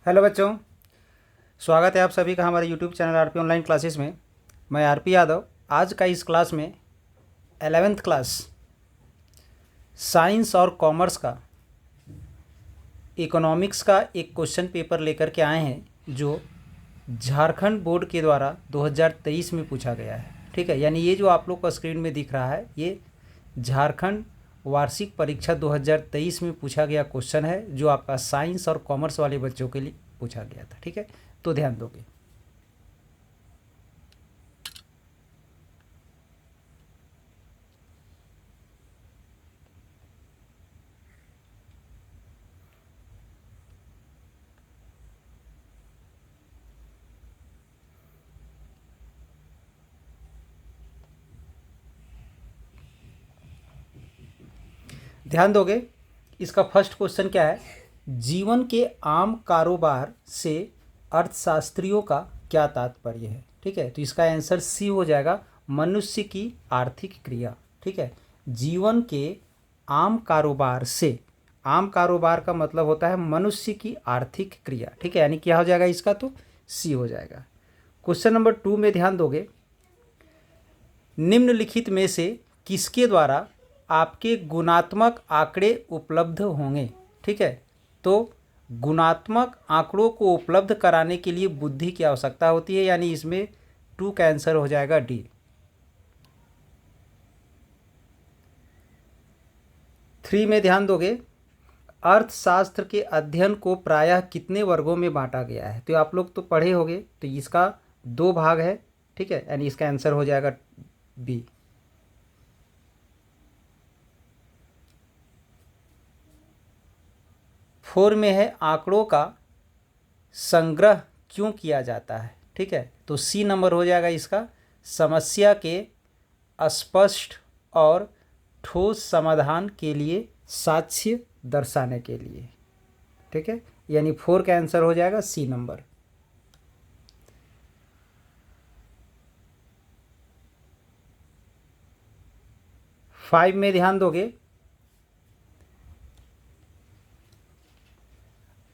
Hello बच्चों, स्वागत है आप सभी का हमारे YouTube channel RP online classes में। मैं आरपी यादव। आज का इस क्लास में 11th क्लास साइंस और कॉमर्स का इकोनॉमिक्स का एक क्वेश्चन पेपर लेकर के आए हैं जो झारखंड बोर्ड के द्वारा 2023 में पूछा गया है। ठीक है, यानी ये जो आप लोग को स्क्रीन में दिख रहा है ये झारखंड वार्षिक परीक्षा 2023 में पूछा गया क्वेश्चन है जो आपका साइंस और कॉमर्स वाले बच्चों के लिए पूछा गया था। ठीक है, तो ध्यान दोगे। ध्यान दोगे। इसका फर्स्ट क्वेश्चन क्या है? जीवन के आम कारोबार से अर्थशास्त्रियों का क्या तात्पर्य है? ठीक है, तो इसका आंसर सी हो जाएगा, मनुष्य की आर्थिक क्रिया। ठीक है, जीवन के आम कारोबार से, आम कारोबार का मतलब होता है मनुष्य की आर्थिक क्रिया। ठीक है, यानी क्या हो जाएगा इसका? तो सी हो जाएगा। क्वेश्चन नंबर 2 में ध्यान दोगे, निम्नलिखित में से किसके द्वारा आपके गुणात्मक आंकड़े उपलब्ध होंगे? ठीक है, तो गुणात्मक आंकड़ों को उपलब्ध कराने के लिए बुद्धि की आवश्यकता होती है, यानी इसमें 2 का आंसर हो जाएगा डी। 3 में ध्यान दोगे, अर्थशास्त्र के अध्ययन को प्रायः कितने वर्गों में बांटा गया है? तो आप लोग तो पढ़े होंगे, तो इसका 2 भाग है। ठीक है, यानी इसका आंसर हो जाएगा बी। फोर में है, आंकड़ों का संग्रह क्यों किया जाता है? ठीक है, तो सी नंबर हो जाएगा इसका, समस्या के स्पष्ट और ठोस समाधान के लिए साक्ष्य दर्शाने के लिए। ठीक है, यानी 4 का आंसर हो जाएगा सी नंबर। फाइव में ध्यान दोगे,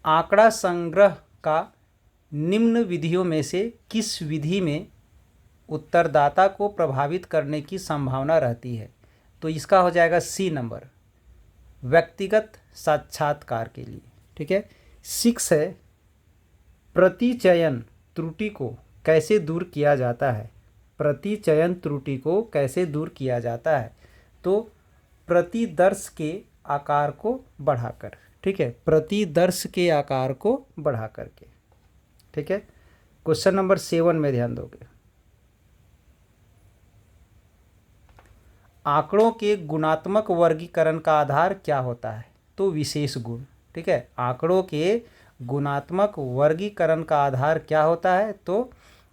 आंकड़ा संग्रह का निम्न विधियों में से किस विधि में उत्तरदाता को प्रभावित करने की संभावना रहती है? तो इसका हो जाएगा सी नंबर, व्यक्तिगत साक्षात्कार के लिए। ठीक है, 6 है, प्रतिचयन त्रुटि को कैसे दूर किया जाता है? प्रतिचयन त्रुटि को कैसे दूर किया जाता है? तो प्रतिदर्श के आकार को बढ़ाकर। ठीक है, प्रतिदर्श के आकार को बढ़ा करके। ठीक है, क्वेश्चन नंबर 7 में ध्यान दोगे, आंकड़ों के गुणात्मक वर्गीकरण का आधार क्या होता है? तो विशेष गुण। ठीक है, आंकड़ों के गुणात्मक वर्गीकरण का आधार क्या होता है? तो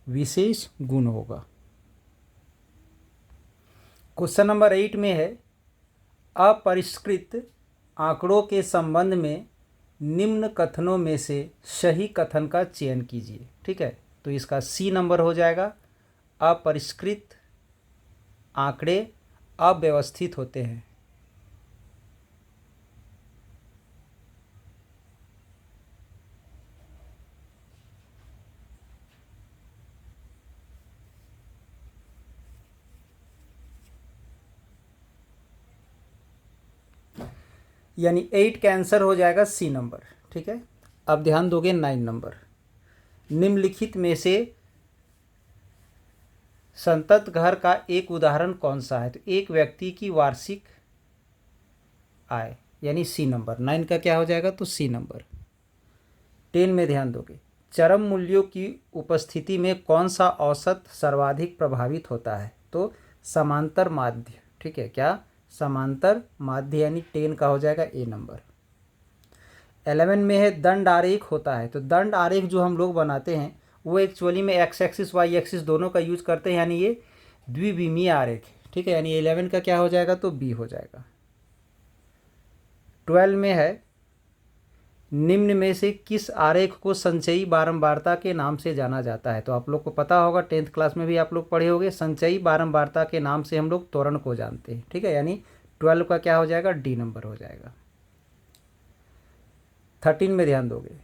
विशेष गुण होगा। क्वेश्चन नंबर 8 में है, अपरिष्कृत आंकड़ों के संबंध में निम्न कथनों में से सही कथन का चयन कीजिए। ठीक है, तो इसका सी नंबर हो जाएगा, अपरिष्कृत आंकड़े अव्यवस्थित होते हैं। यानी 8 का आंसर हो जाएगा सी नंबर। ठीक है, अब ध्यान दोगे 9 नंबर, निम्नलिखित में से संतत घर का एक उदाहरण कौन सा है? तो एक व्यक्ति की वार्षिक आय, यानी सी नंबर। 9 का क्या हो जाएगा? तो सी नंबर। 10 में ध्यान दोगे, चरम मूल्यों की उपस्थिति में कौन सा औसत सर्वाधिक प्रभावित होता है? तो समांतर माध्य। ठीक है, क्या? समांतर माध्य, यानी 10 का हो जाएगा ए नंबर। 11 में है, दंड आरेख होता है। तो दंड आरेख जो हम लोग बनाते हैं वो एक्चुअली में एक्स एक्सिस वाई एक्सिस दोनों का यूज करते हैं, यानी ये द्विविमीय आरेख है। ठीक है, यानी 11 का क्या हो जाएगा? तो बी हो जाएगा। 12 में है, निम्न में से किस आरेख को संचयी बारंबारता के नाम से जाना जाता है? तो आप लोग को पता होगा, 10th क्लास में भी आप लोग पढ़े होंगे, संचयी बारंबारता के नाम से हम लोग त्वरण को जानते हैं। ठीक है, यानी 12 का क्या हो जाएगा? डी नंबर हो जाएगा। 13 में ध्यान दोगे,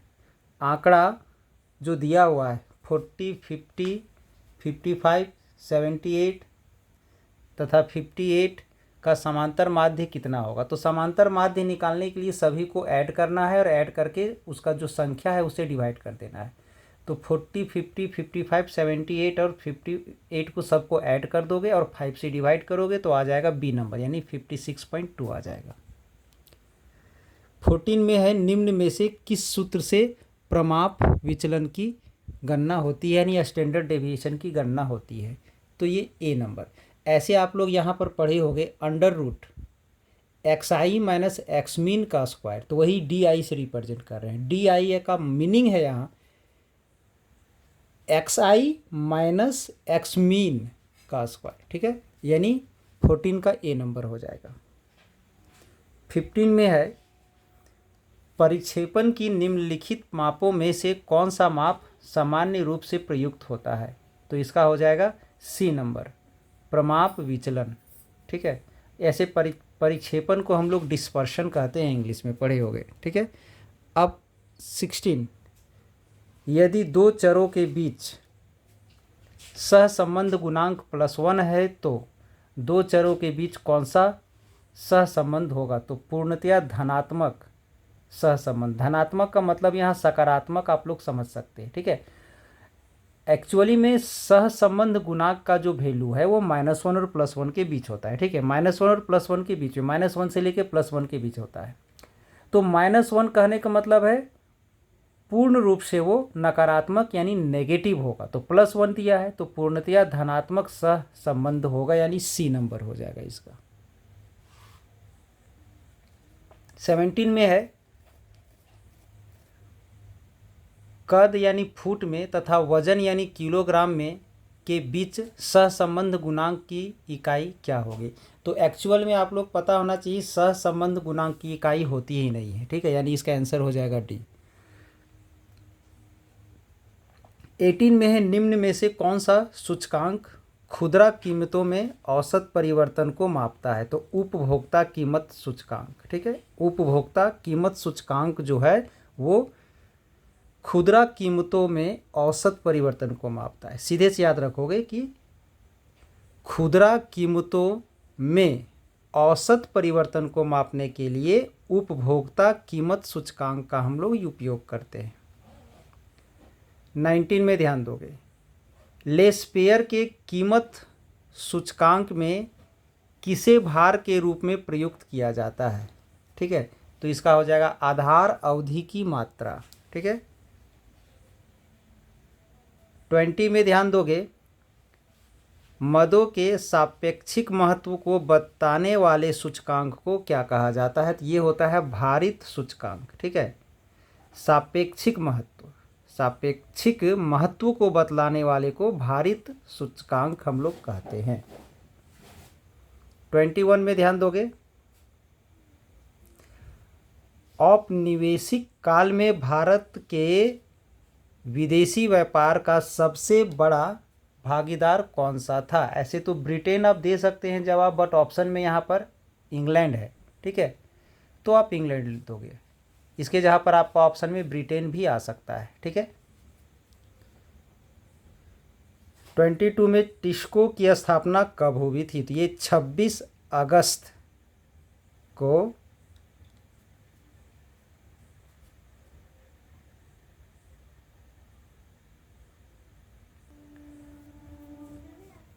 आंकड़ा जो दिया हुआ है 40, 50, 55, 78 तथा 58 का समांतर माध्य कितना होगा। तो समांतर माध्य निकालने के लिए सभी को ऐड करना है और ऐड करके उसका जो संख्या है उसे डिवाइड कर देना है। तो 40, 50, 55, 78 और 58 को सबको ऐड कर दोगे और 5 से डिवाइड करोगे तो आ जाएगा बी नंबर, यानी 56.2 आ जाएगा। 14 में है निम्न में से किस सूत्र से प्रमाप विचलन की गणना होती है, यानी स्टैंडर्ड डेविएशन की गणना होती है। तो ये ए नंबर। ऐसे आप लोग यहाँ पर पढ़े होंगे अंडर रूट एक्स आई माइनस एक्स मीन का स्क्वायर, तो वही डी आई से रिप्रेजेंट कर रहे हैं। डी आई का मीनिंग है यहाँ एक्स आई माइनस एक्स मीन का स्क्वायर, ठीक है, यानी 14 का ए नंबर हो जाएगा। 15 में है परिक्षेपण की निम्नलिखित मापों में से कौन सा माप सामान्य रूप से प्रयुक्त होता है। तो इसका हो जाएगा सी नंबर, प्रमाप विचलन, ठीक है। ऐसे परिक्षेपण को हम लोग डिस्पर्शन कहते हैं, इंग्लिश में पढ़े होंगे, ठीक है। अब 16, यदि दो चरों के बीच सहसंबंध गुणांक +1 है तो दो चरों के बीच कौन सा सहसंबंध होगा। तो पूर्णतया धनात्मक सहसंबंध। धनात्मक का मतलब यहाँ सकारात्मक आप लोग समझ सकते हैं, ठीक है। एक्चुअली में सहसंबंध गुणांक का जो वैल्यू है वो -1 और +1 के बीच होता है, ठीक है। -1 और +1 के बीच में, -1 से लेके +1 के बीच होता है। तो -1 कहने का मतलब है पूर्ण रूप से वो नकारात्मक यानी नेगेटिव होगा। तो +1 दिया है तो पूर्णतया धनात्मक सहसंबंध होगा, यानी सी नंबर हो जाएगा इसका। 17 में है कद यानी फुट में तथा वजन यानी किलोग्राम में के बीच सहसंबंध गुणांक की इकाई क्या होगी। तो एक्चुअल में आप लोग पता होना चाहिए सहसंबंध गुणांक की इकाई होती ही नहीं है, ठीक है, यानी इसका आंसर हो जाएगा डी। 18 में है निम्न में से कौन सा सूचकांक खुदरा कीमतों में औसत परिवर्तन को मापता है। तो उपभोक्ता कीमत सूचकांक, ठीक है। उपभोक्ता कीमत सूचकांक जो है वो खुदरा कीमतों में औसत परिवर्तन को मापता है। सीधे से याद रखोगे कि खुदरा कीमतों में औसत परिवर्तन को मापने के लिए उपभोक्ता कीमत सूचकांक का हम लोग उपयोग करते हैं। 19 में ध्यान दोगे लेस्पेयर के कीमत सूचकांक में किसे भार के रूप में प्रयुक्त किया जाता है, ठीक है। तो इसका हो जाएगा आधार अवधि की मात्रा, ठीक है। 20 में ध्यान दोगे मदों के सापेक्षिक महत्व को बताने वाले सूचकांक को क्या कहा जाता है। तो ये होता है भारित सूचकांक, ठीक है। सापेक्षिक महत्व को बतलाने वाले को भारित सूचकांक हम लोग कहते हैं। 21 में ध्यान दोगे औपनिवेशिक काल में भारत के विदेशी व्यापार का सबसे बड़ा भागीदार कौन सा था। ऐसे तो ब्रिटेन आप दे सकते हैं जवाब, बट ऑप्शन में यहाँ पर इंग्लैंड है, ठीक है, तो आप इंग्लैंड लिख दोगे। इसके जहाँ पर आपका ऑप्शन में ब्रिटेन भी आ सकता है, ठीक है। 22 में टिस्को की स्थापना कब हुई थी। तो ये 26 अगस्त को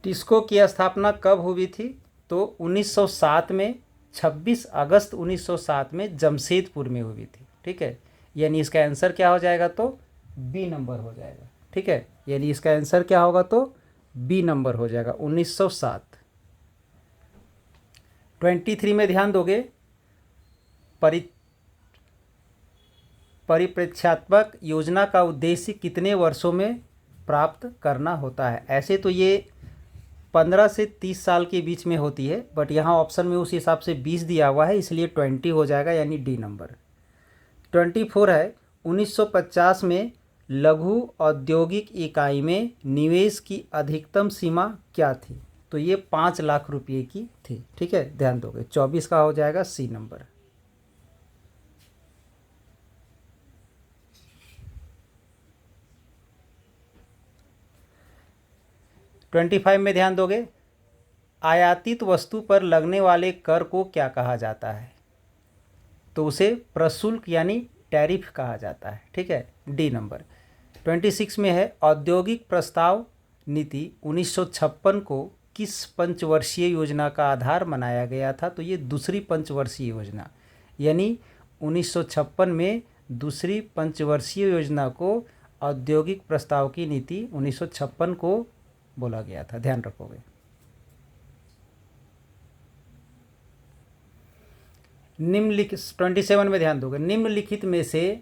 टिस्को की स्थापना कब हुई थी। तो 1907 में, 26 अगस्त 1907 में जमशेदपुर में हुई थी, ठीक है। यानी इसका आंसर क्या हो जाएगा, तो बी नंबर हो जाएगा, ठीक है। यानी इसका आंसर क्या होगा, तो बी नंबर हो जाएगा 1907। 23 में ध्यान दोगे परिप्रेक्ष्यात्मक योजना का उद्देश्य कितने वर्षों में प्राप्त करना होता है। ऐसे तो ये 15 से 30 साल के बीच में होती है, बट यहाँ ऑप्शन में उस हिसाब से 20 दिया हुआ है, इसलिए 20 हो जाएगा, यानी डी नंबर। 24 है 1950 में लघु औद्योगिक इकाई में निवेश की अधिकतम सीमा क्या थी। तो ये 5 लाख रुपये की थी, ठीक है, ध्यान दोगे। 24 का हो जाएगा सी नंबर। 25 में ध्यान दोगे, आयातित वस्तु पर लगने वाले कर को क्या कहा जाता है? तो उसे प्रशुल्क यानी टैरिफ कहा जाता है। ठीक है, डी नंबर। 26 में है, औद्योगिक प्रस्ताव नीति 1956 को किस पंचवर्षीय योजना का आधार बनाया गया था? तो ये दूसरी पंचवर्षीय योजना, यानी 1956 में दूसरी पंचवर्षीय योजना को औद्योगिक प्रस्ताव की नीति 1956 को बोला गया था, ध्यान रखोगे। निम्नलिखित 27 में ध्यान दोगे, निम्नलिखित में से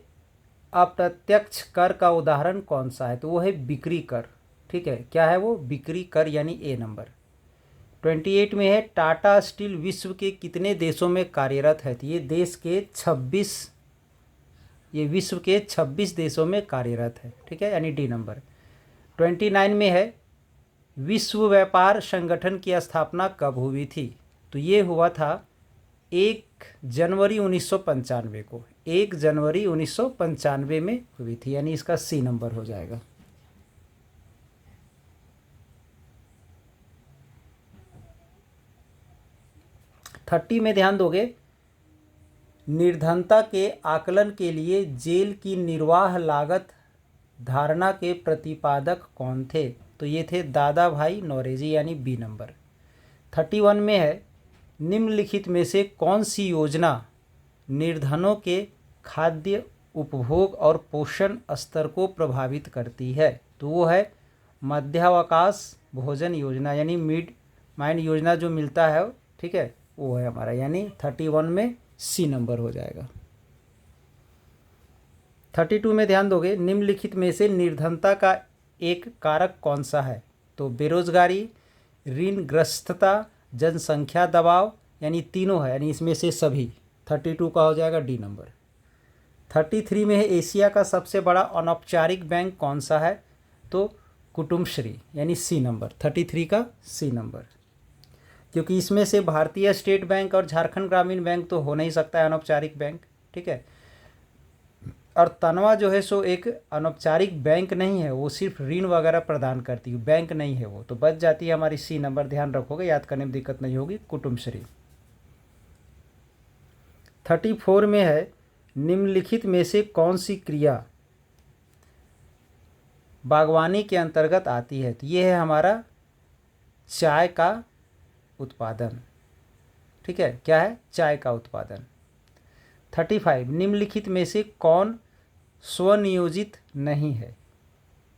अप्रत्यक्ष कर का उदाहरण कौन सा है? तो वो है बिक्री कर। ठीक है, क्या है वो? बिक्री कर, यानी ए नंबर। 28 में है, टाटा स्टील विश्व के कितने देशों में कार्यरत है? तो ये विश्व के 26 देशों में कार्यरत है। ठीक है, यानी डी नंबर। 29 में है, विश्व व्यापार संगठन की स्थापना कब हुई थी? तो ये हुआ था 1 जनवरी 1995 को, 1 जनवरी 1995 में हुई थी, यानी इसका सी नंबर हो जाएगा। थर्टी में ध्यान दोगे, निर्धनता के आकलन के लिए जेल की निर्वाह लागत धारणा के प्रतिपादक कौन थे? तो ये थे दादा भाई नौरोजी, यानी बी नंबर। 31 में है, निम्नलिखित में से कौन सी योजना निर्धनों के खाद्य उपभोग और पोषण स्तर को प्रभावित करती है? तो वो है मध्यावकाश भोजन योजना, यानी मिड माइंड योजना जो मिलता है। ठीक है, वो है हमारा, यानी 31 में सी नंबर हो जाएगा। 32 में ध्यान दोगे, निम्नलिखित में से निर्धनता का एक कारक कौन सा है? तो बेरोजगारी, ऋणग्रस्तता, जनसंख्या दबाव, यानी तीनों है, यानी इसमें से सभी। 32 का हो जाएगा डी नंबर। 33 में है, एशिया का सबसे बड़ा अनौपचारिक बैंक कौन सा है? तो कुटुम्बश्री, यानी सी नंबर। 33 का सी नंबर, क्योंकि इसमें से भारतीय स्टेट बैंक और झारखंड ग्रामीण बैंक तो हो नहीं सकता है अनौपचारिक बैंक। ठीक है, और तनवा जो है सो एक अनौपचारिक बैंक नहीं है, वो सिर्फ ऋण वगैरह प्रदान करती है, बैंक नहीं है वो, तो बच जाती है हमारी सी नंबर। ध्यान रखोगे, याद करने में दिक्कत नहीं होगी, कुटुम्बश्री। 34 में है, निम्नलिखित में से कौन सी क्रिया बागवानी के अंतर्गत आती है? तो ये है हमारा चाय का उत्पादन। ठीक है, क्या है? चाय का उत्पादन। 35, निम्नलिखित में से कौन स्वनियोजित नहीं है?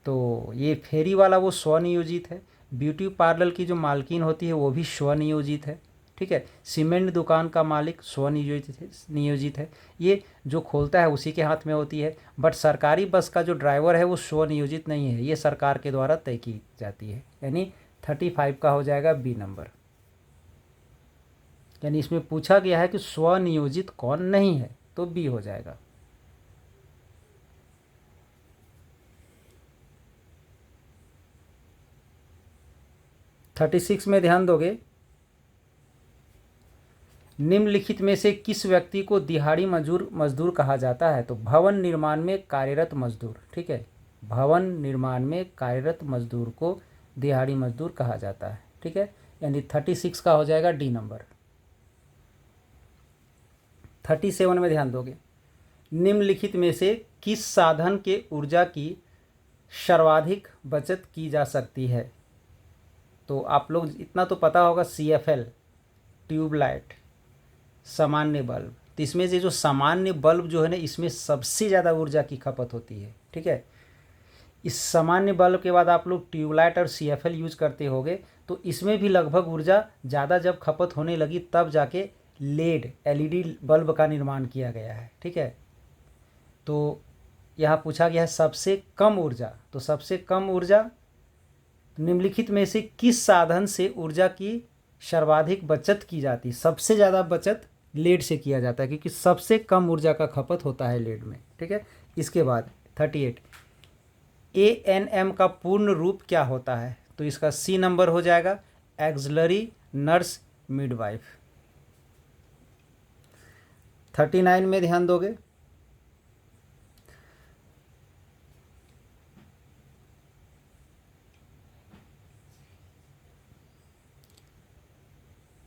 तो ये फेरी वाला वो स्वनियोजित है, ब्यूटी पार्लर की जो मालकिन होती है वो भी स्वनियोजित है। ठीक है, सीमेंट दुकान का मालिक नियोजित है, ये जो खोलता है उसी के हाथ में होती है। बट सरकारी बस का जो ड्राइवर है वो स्वनियोजित नहीं है, ये सरकार के द्वारा तय की जाती है, यानी 35 का हो जाएगा बी नंबर। यानी इसमें पूछा गया है कि स्वनियोजित कौन नहीं है, तो बी हो जाएगा। थर्टी 36 में ध्यान दोगे, निम्नलिखित में से किस व्यक्ति को दिहाड़ी मजदूर कहा जाता है? तो भवन निर्माण में कार्यरत मजदूर। ठीक है, भवन निर्माण में कार्यरत मजदूर को दिहाड़ी मजदूर कहा जाता है। ठीक है, यानी 36 का हो जाएगा डी नंबर। 37 में ध्यान दोगे, निम्नलिखित में से किस साधन के ऊर्जा की सर्वाधिक बचत की जा सकती है? तो आप लोग इतना तो पता होगा, CFL, ट्यूबलाइट, सामान्य बल्ब। तो इसमें से जो सामान्य बल्ब जो है ना, इसमें सबसे ज़्यादा ऊर्जा की खपत होती है। ठीक है, इस सामान्य बल्ब के बाद आप लोग ट्यूबलाइट और CFL यूज करते होगे, तो इसमें भी लगभग ऊर्जा ज़्यादा जब खपत होने लगी तब जाके लेड LED बल्ब का निर्माण किया गया है। ठीक है, तो यहाँ पूछा गया है सबसे कम ऊर्जा, तो सबसे कम ऊर्जा निम्नलिखित में से किस साधन से ऊर्जा की सर्वाधिक बचत की जाती है? सबसे ज़्यादा बचत लेड से किया जाता है, क्योंकि सबसे कम ऊर्जा का खपत होता है लेड में। ठीक है, इसके बाद 38, ANM का पूर्ण रूप क्या होता है? तो इसका सी नंबर हो जाएगा, एक्सिलरी नर्स मिडवाइफ। 39 में ध्यान दोगे,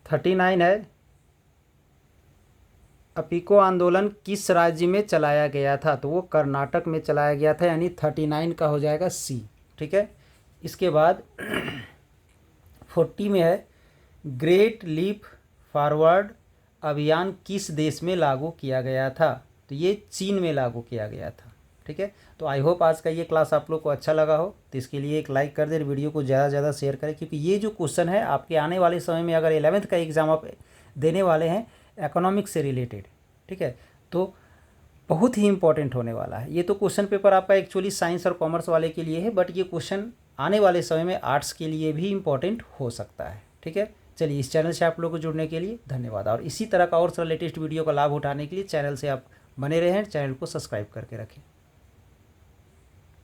39 है, अपिको आंदोलन किस राज्य में चलाया गया था? तो वो कर्नाटक में चलाया गया था, यानी 39 का हो जाएगा सी। ठीक है। इसके बाद 40 में है, ग्रेट लीप फॉरवर्ड अभियान किस देश में लागू किया गया था? तो ये चीन में लागू किया गया था। ठीक है। तो आई होप आज का ये क्लास आप लोग को अच्छा लगा हो, तो इसके लिए एक लाइक कर दें, वीडियो को ज़्यादा से ज़्यादा शेयर करें, क्योंकि ये जो क्वेश्चन है आपके आने वाले समय में, अगर 11th का एग्ज़ाम आप देने वाले हैं इकोनॉमिक्स से रिलेटेड, ठीक है, तो बहुत ही इंपॉर्टेंट होने वाला है। ये तो क्वेश्चन पेपर आपका एक्चुअली साइंस और कॉमर्स वाले के लिए है, बट ये क्वेश्चन आने वाले समय में आर्ट्स के लिए भी इंपॉर्टेंट हो सकता है। ठीक है। चलिए, इस चैनल से आप लोगों को जुड़ने के लिए धन्यवाद, और इसी तरह का और लेटेस्ट वीडियो का लाभ उठाने के लिए चैनल से आप बने रहें, चैनल को सब्सक्राइब करके रखें।